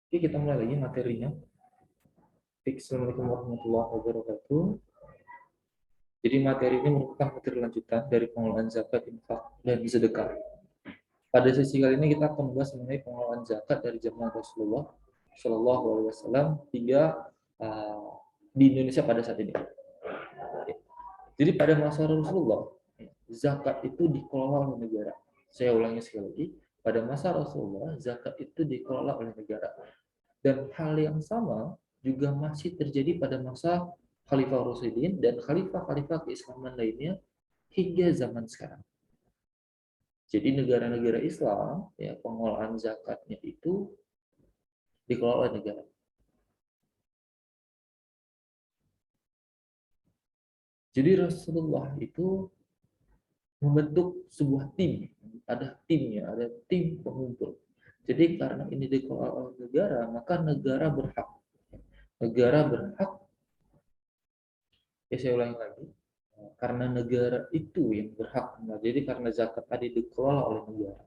Oke, kita mulai lagi materinya. Assalamualaikum warahmatullahi wabarakatuh. Jadi materi ini merupakan materi lanjutan dari pengelolaan zakat, infak, dan sedekah. Pada sesi kali ini kita akan membahas mengenai pengelolaan zakat dari zaman Rasulullah Shallallahu Alaihi Wasallam hingga di Indonesia pada saat ini. Jadi pada masa Rasulullah, zakat itu dikelola oleh negara. Saya ulangi sekali lagi, pada masa Rasulullah, zakat itu dikelola oleh negara. Dan hal yang sama juga masih terjadi pada masa Khalifah Rasyidin dan khalifah-khalifah keislaman lainnya hingga zaman sekarang. Jadi negara-negara Islam, ya, pengelolaan zakatnya itu dikelola oleh negara. Jadi Rasulullah itu membentuk sebuah tim, ada timnya, ada tim pengumpul. Jadi karena ini dikelola oleh negara, maka negara berhak, ya saya ulangi lagi, karena negara itu yang berhak. Nah, jadi karena zakat tadi dikelola oleh negara,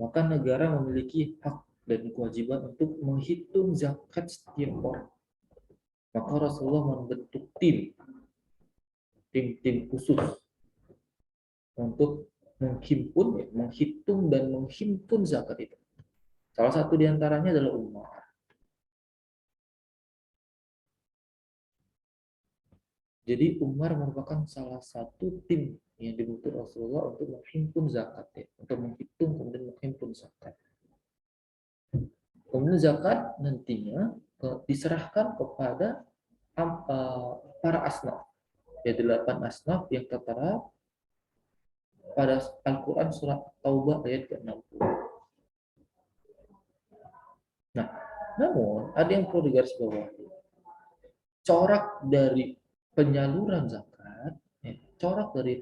maka negara memiliki hak dan kewajiban untuk menghitung zakat setiap orang. Maka Rasulullah membentuk tim khusus untuk menghitung dan menghimpun zakat itu. Salah satu diantaranya adalah Umar. Jadi Umar merupakan salah satu tim yang dibentuk Rasulullah untuk menghimpun zakat, ya, untuk menghitung kemudian menghimpun zakat. Kemudian zakat nantinya diserahkan kepada para asnaf, ya 8 asnaf yang tertera pada Al-Quran surat Taubah ayat ke-60. Nah, namun ada yang perlu digarisbawahi. Corak dari penyaluran zakat, ya, corak dari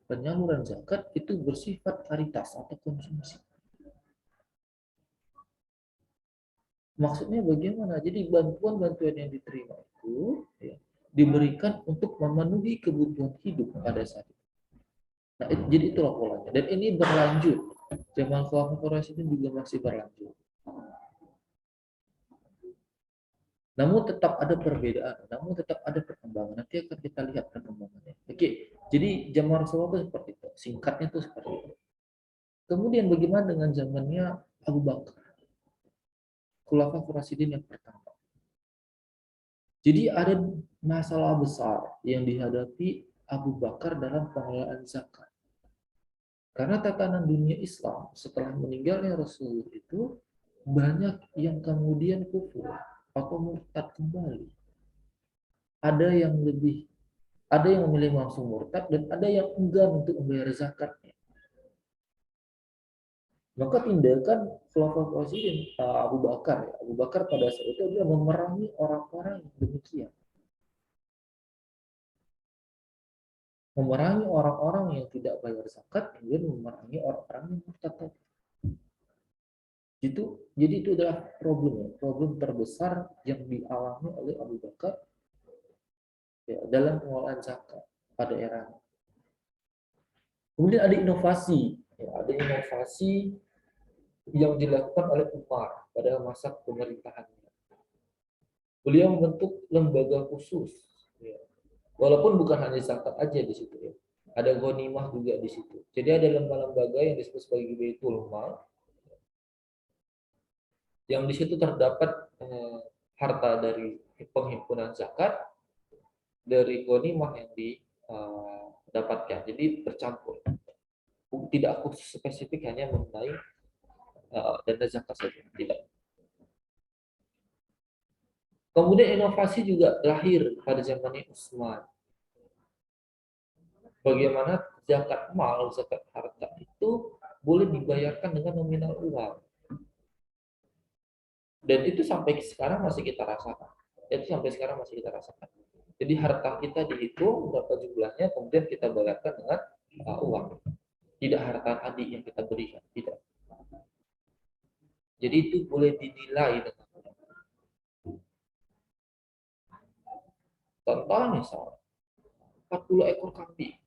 penyaluran zakat itu bersifat karitas atau konsumsi. Maksudnya bagaimana? Jadi bantuan-bantuan yang diterima itu, ya, diberikan untuk memenuhi kebutuhan hidup pada saat itu. Nah, jadi itulah polanya. Dan ini berlanjut. Zaman Khulafaur Rasyidin juga masih berlanjut. Namun tetap ada perbedaan, namun tetap ada perkembangan. Nanti akan kita lihat perkembangannya. Oke, jadi zaman Rasulullah itu seperti itu. Singkatnya itu seperti itu. Kemudian bagaimana dengan zamannya Abu Bakar, Khulafaur Rasyidin yang pertama? Jadi ada masalah besar yang dihadapi Abu Bakar dalam pengelolaan zakat. Karena tatanan dunia Islam setelah meninggalnya Rasul itu banyak yang kemudian kufur atau murtad kembali. Ada yang memilih langsung murtad dan ada yang enggan untuk membayar zakatnya. Maka tindakan Khulafaur Rasyidin Abu Bakar, ya, Abu Bakar pada saat itu dia memerangi orang-orang yang demikian. Memerangi orang-orang yang tidak bayar zakat, kemudian memerangi orang-orang yang murtad. Jadi itu adalah problem terbesar yang dialami oleh Abu Bakar, ya, dalam pengelolaan zakat pada era. Kemudian ada inovasi, ya, ada inovasi yang dilakukan oleh Umar pada masa pemerintahannya. Beliau membentuk lembaga khusus, ya. Walaupun bukan hanya zakat aja di situ, ya. Ada ghanimah juga di situ. Jadi ada lembaga-lembaga yang disebut sebagai Baitul Mal, yang di situ terdapat harta dari penghimpunan zakat, dari ghanimah yang didapatkan. Jadi bercampur. Tidak khusus spesifik hanya mengenai dana zakat saja. Tidak. Kemudian inovasi juga lahir pada zamannya Utsman. Bagaimana zakat mal, zakat harta itu boleh dibayarkan dengan nominal uang. Dan itu sampai sekarang masih kita rasakan. Jadi harta kita dihitung berapa jumlahnya, kemudian kita bayarkan dengan uang. Tidak harta tadi yang kita berikan, tidak. Jadi itu boleh dinilai dengan uang. Contoh misal 40 ekor kambing.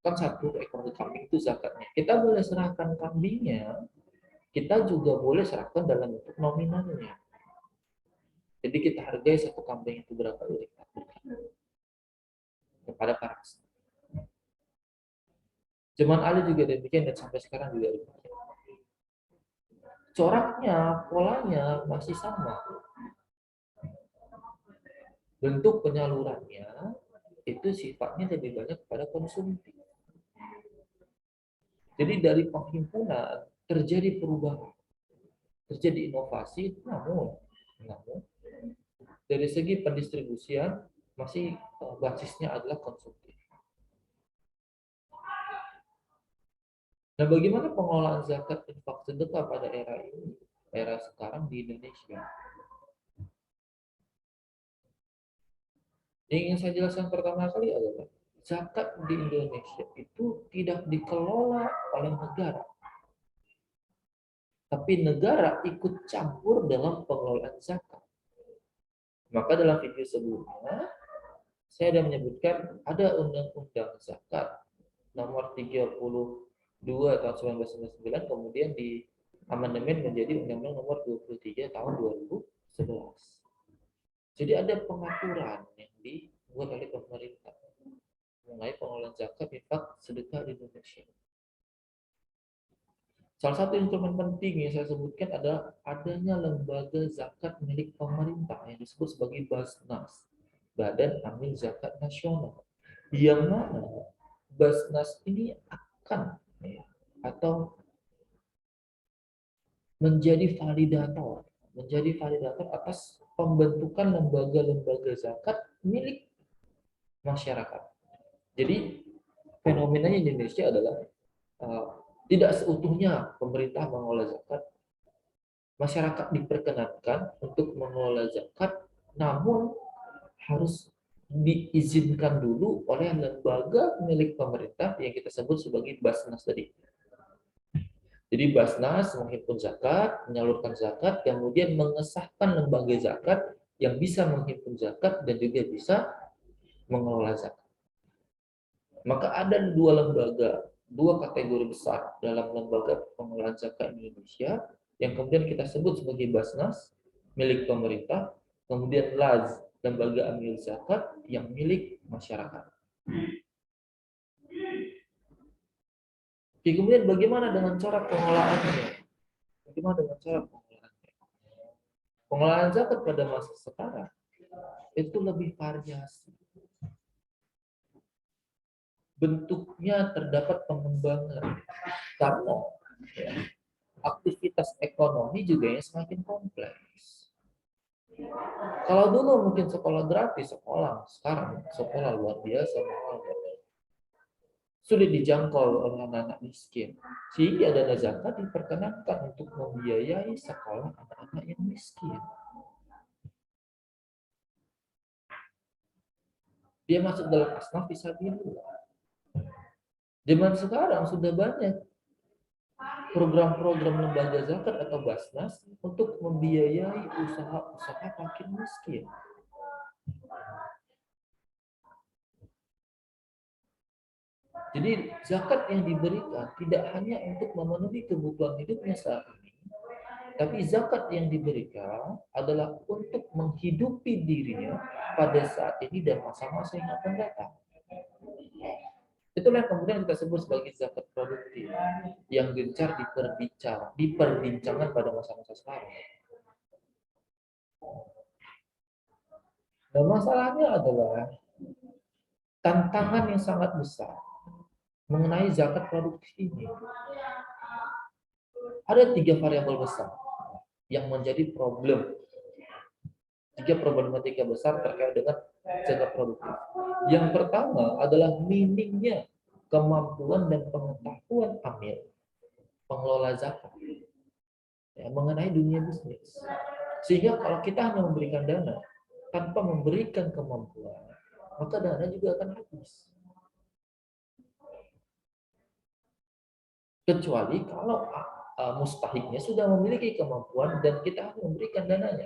Kan 1 ekor kambing itu zakatnya. Kita boleh serahkan kambingnya kita juga boleh serahkan dalam bentuk nominalnya. Jadi kita hargai satu kambing itu berapa unit kepada para asnaf. Zaman Ali juga demikian dan sampai sekarang juga demikian. Coraknya, polanya masih sama. Bentuk penyalurannya itu sifatnya lebih banyak kepada konsumtif. Jadi dari penghimpunan terjadi perubahan, terjadi inovasi, namun dari segi pendistribusian masih basisnya adalah konsumtif. Nah, bagaimana pengelolaan zakat infak sedekah pada era ini, era sekarang di Indonesia? Yang ingin saya jelaskan pertama kali adalah zakat di Indonesia itu tidak dikelola oleh negara, tapi negara ikut campur dalam pengelolaan zakat. Maka dalam video sebelumnya saya sudah menyebutkan ada undang-undang zakat nomor 32 tahun 1999, kemudian di amandemen menjadi undang-undang nomor 23 tahun 2011. Jadi ada pengaturan yang dibuat oleh pemerintah mengenai pengelolaan zakat, infak, sedekah di Indonesia. Salah satu instrumen penting yang saya sebutkan adalah adanya lembaga zakat milik pemerintah yang disebut sebagai Basnas, Badan Amil Zakat Nasional, yang mana Basnas ini akan atau menjadi validator atas pembentukan lembaga-lembaga zakat milik masyarakat. Jadi fenomenanya di Indonesia adalah tidak seutuhnya pemerintah mengelola zakat. Masyarakat diperkenankan untuk mengelola zakat, namun harus diizinkan dulu oleh lembaga milik pemerintah yang kita sebut sebagai Basnas tadi. Jadi Basnas menghimpun zakat, menyalurkan zakat, kemudian mengesahkan lembaga zakat yang bisa menghimpun zakat dan juga bisa mengelola zakat. Maka ada dua kategori besar dalam lembaga pengelolaan zakat Indonesia yang kemudian kita sebut sebagai Basnas milik pemerintah, kemudian LAZ, lembaga amil zakat yang milik masyarakat. Kemudian bagaimana dengan cara pengelolaannya? Bagaimana dengan cara pengelolaannya? Pengelolaan zakat pada masa sekarang itu lebih variasi. Bentuknya terdapat pengembangan karena aktivitas ekonomi juga yang semakin kompleks. Kalau dulu mungkin sekolah gratis, sekarang sekolah luar biasa mahal, sulit dijangkau oleh anak-anak miskin. Sehingga dana zakat diperkenankan untuk membiayai sekolah anak-anak yang miskin. Dia masuk dalam asnaf fisabilillah. Zaman sekarang sudah banyak program-program lembaga zakat atau Basnas untuk membiayai usaha-usaha fakir miskin. Jadi zakat yang diberikan tidak hanya untuk memenuhi kebutuhan hidupnya saat ini, tapi zakat yang diberikan adalah untuk menghidupi dirinya pada saat ini dan masa-masa yang akan datang. Itulah yang kemudian kita sebut sebagai zakat produktif yang gencar diperbincangkan pada masa-masa sekarang. Dan masalahnya adalah tantangan yang sangat besar mengenai zakat produktif ini. Ada 3 variabel besar yang menjadi problem. 3 problematika besar terkait dengan zakat produktif. Yang pertama adalah minimnya kemampuan dan pengetahuan amil pengelola zakat mengenai dunia bisnis. Sehingga kalau kita hanya memberikan dana tanpa memberikan kemampuan, maka dana juga akan habis. Kecuali kalau mustahiknya sudah memiliki kemampuan dan kita hanya memberikan dananya.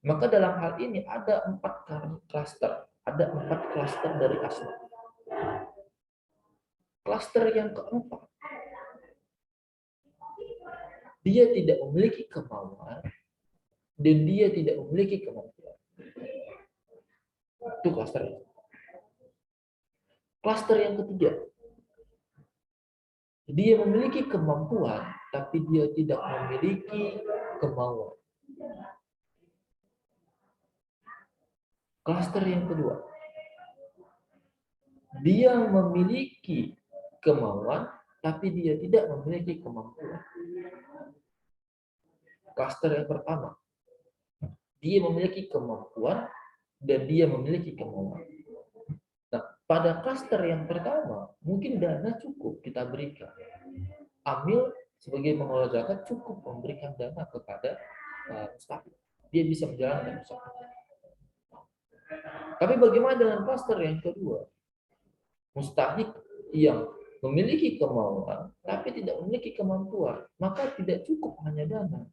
Maka dalam hal ini ada 4 klaster. Ada 4 klaster dari asnaf. Klaster yang keempat dia tidak memiliki kemauan, dan dia tidak memiliki kemampuan. Itu klaster yang. Klaster yang ketiga, dia memiliki kemampuan, tapi dia tidak memiliki kemauan. Klaster yang kedua, dia memiliki kemauan, tapi dia tidak memiliki kemampuan. Klaster yang pertama, dia memiliki kemampuan dan dia memiliki kemauan. Nah, pada klaster yang pertama, mungkin dana cukup kita berikan. Amil sebagai pengelola zakat cukup memberikan dana kepada mustahik. Dia bisa menjalankan usaha. Tapi bagaimana dengan klaster yang kedua? Mustahik yang memiliki kemauan tapi tidak memiliki kemampuan, maka tidak cukup hanya dana.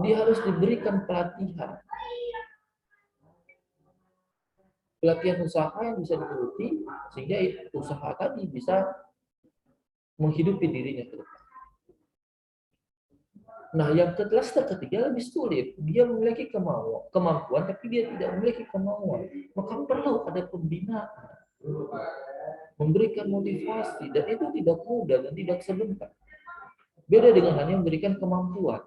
Dia harus diberikan pelatihan. Pelatihan usaha yang bisa diikuti sehingga usaha tadi bisa menghidupi dirinya ke depan. Nah, yang ke klaster ketiga lebih sulit. Dia memiliki kemampuan, tapi dia tidak memiliki kemauan. Maka perlu ada pembinaan, memberikan motivasi, dan itu tidak mudah dan tidak sebentar. Beda dengan hanya memberikan kemampuan.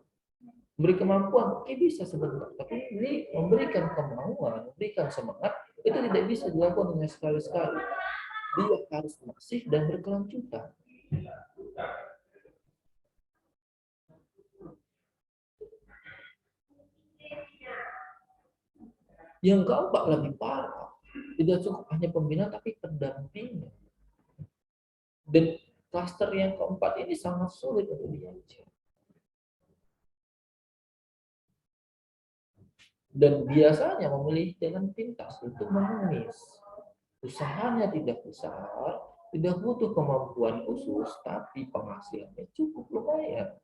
Memberi kemampuan, oke bisa sebentar. Tapi ini memberikan kemauan, memberikan semangat, itu tidak bisa dilakukan hanya sekali-sekali. Dia harus masif dan berkelanjutan. Yang keempat lebih parah. Tidak cukup hanya pembinaan, tapi pendampingan. Dan klaster yang keempat ini sangat sulit untuk diajak. Dan biasanya memilih dengan pintas untuk mengemis. Usahanya tidak besar, tidak butuh kemampuan khusus, tapi penghasilannya cukup lumayan.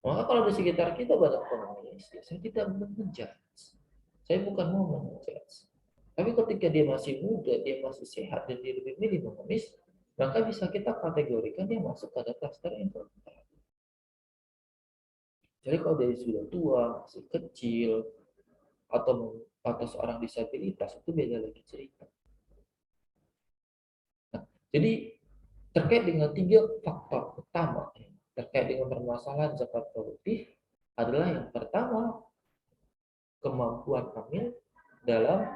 Maka kalau di sekitar kita banyak pengemis, saya tidak menjudge. Saya bukan mau menjudge. Tapi ketika dia masih muda, dia masih sehat, dan dia lebih milih mengemis, maka bisa kita kategorikan dia masuk pada klaster yang keempat. Jadi kalau dia sudah tua, masih kecil, atau seorang disabilitas, itu beda lagi cerita. Nah, jadi terkait dengan 3 faktor utama terkait dengan permasalahan zakat produktif adalah yang pertama, kemampuan amil dalam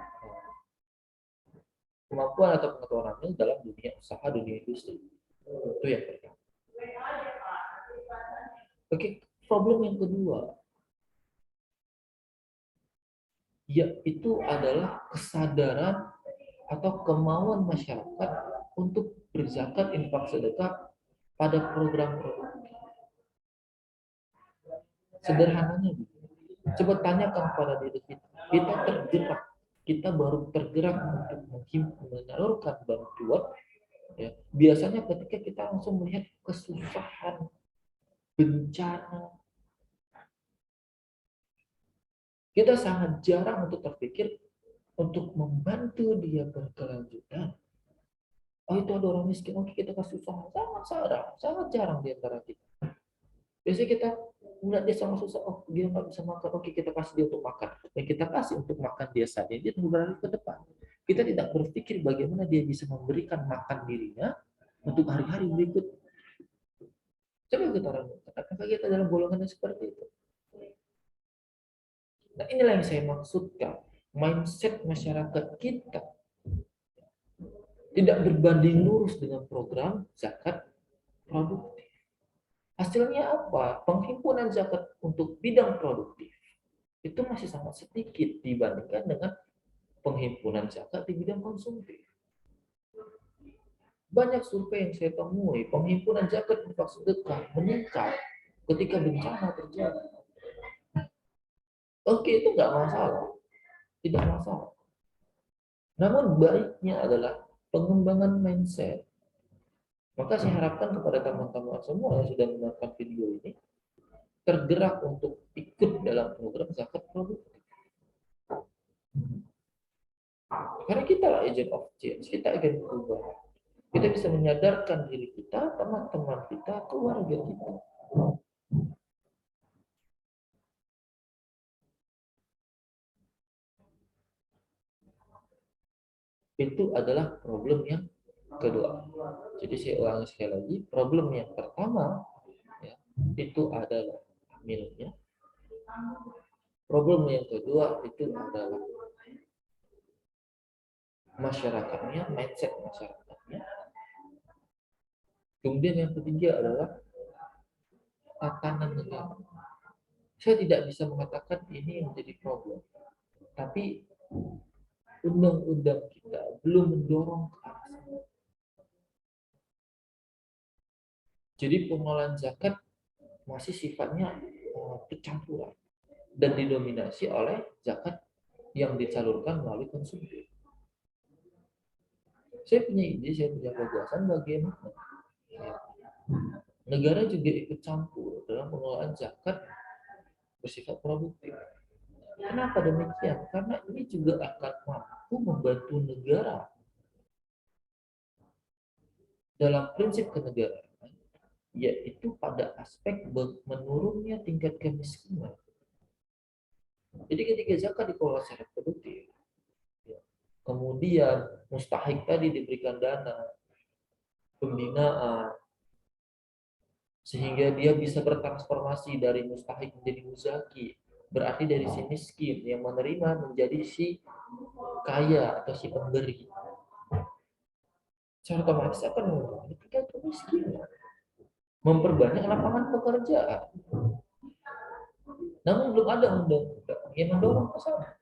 kemampuan atau pengetahuan amil dalam dunia usaha, dunia industri. Itu yang pertama. Oke, problem yang kedua, yaitu adalah kesadaran atau kemauan masyarakat untuk berzakat infak sedekah pada program produktif. Sederhananya gitu. Coba tanyakan kepada diri kita. Kita tergerak, kita baru tergerak untuk menyalurkan bantuan. Ya. Biasanya ketika kita langsung melihat kesusahan, bencana, kita sangat jarang untuk terpikir untuk membantu dia berkelanjutan. Oh, itu ada orang miskin, oke kita kasih usaha. Sangat jarang di antara kita. Biasanya kita melihat dia sama susah, oh dia nggak bisa makan, oke kita kasih dia untuk makan. Dan kita kasih untuk makan dia saja, dia tunggu berlari ke depan. Kita tidak berpikir bagaimana dia bisa memberikan makan dirinya untuk hari-hari berikut. Coba kita renungkan, apakah kita dalam golongan yang seperti itu? Nah, inilah yang saya maksudkan. Mindset masyarakat kita tidak berbanding lurus dengan program zakat produktif. Hasilnya apa? Penghimpunan zakat untuk bidang produktif itu masih sangat sedikit dibandingkan dengan penghimpunan zakat di bidang konsumtif. Banyak survei yang saya temui, penghimpunan zakat infak sedekah meningkat ketika bencana terjadi. Oke, itu nggak masalah, tidak masalah. Namun baiknya adalah pengembangan mindset. Maka saya harapkan kepada teman-teman semua yang sudah menonton video ini tergerak untuk ikut dalam program zakat produktif. Karena kita lah agent of change, kita akan berubah. Kita bisa menyadarkan diri kita, teman-teman kita, keluarga kita. Itu adalah problem yang kedua. Jadi saya ulangi sekali lagi, problem yang pertama ya, itu adalah amilnya. Problem yang kedua itu adalah masyarakatnya, mindset masyarakatnya. Kemudian yang ketiga adalah tatanan negara. Saya tidak bisa mengatakan ini menjadi problem, tapi undang-undang kita belum mendorong ke arah sana. Jadi pengelolaan zakat masih sifatnya kecampuran dan didominasi oleh zakat yang disalurkan melalui konsumsi. Saya punya ide, saya punya gagasan bagaimana ya, negara juga ikut campur dalam pengelolaan zakat bersifat produktif. Kenapa demikian? Karena ini juga akan mampu membantu negara dalam prinsip kenegaraan, yaitu pada aspek menurunnya tingkat kemiskinan. Jadi ketika zakat dikelola secara produktif, ya, kemudian mustahik tadi diberikan dana pembinaan sehingga dia bisa bertransformasi dari mustahik menjadi muzaki, berarti dari si miskin yang menerima menjadi si kaya atau si pemberi. Secara otomatis akan mengurangi tingkat kemiskinan, memperbanyak lapangan pekerjaan. Namun belum ada undang-undang yang mendorong ke sana.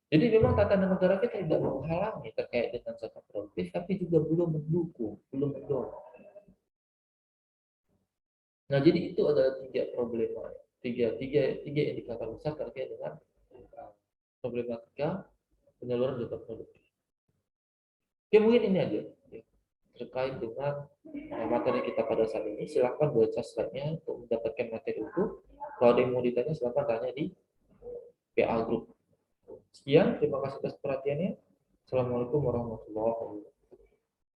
Jadi memang tatanan negara kita tidak menghalangi terkait dengan zakat produktif, tapi juga belum mendukung, belum mendorong. Nah, jadi itu adalah tiga problema, tiga indikator besar terkait dengan problematika penyaluran zakat produktif. Oke, mungkin ini aja ya, terkait dengan materi kita pada saat ini. Silahkan baca slide-nya untuk mendapatkan materi itu. Kalau ada yang mau ditanya, silahkan tanya di PA Group. Sekian, terima kasih atas perhatiannya. Assalamualaikum warahmatullahi wabarakatuh.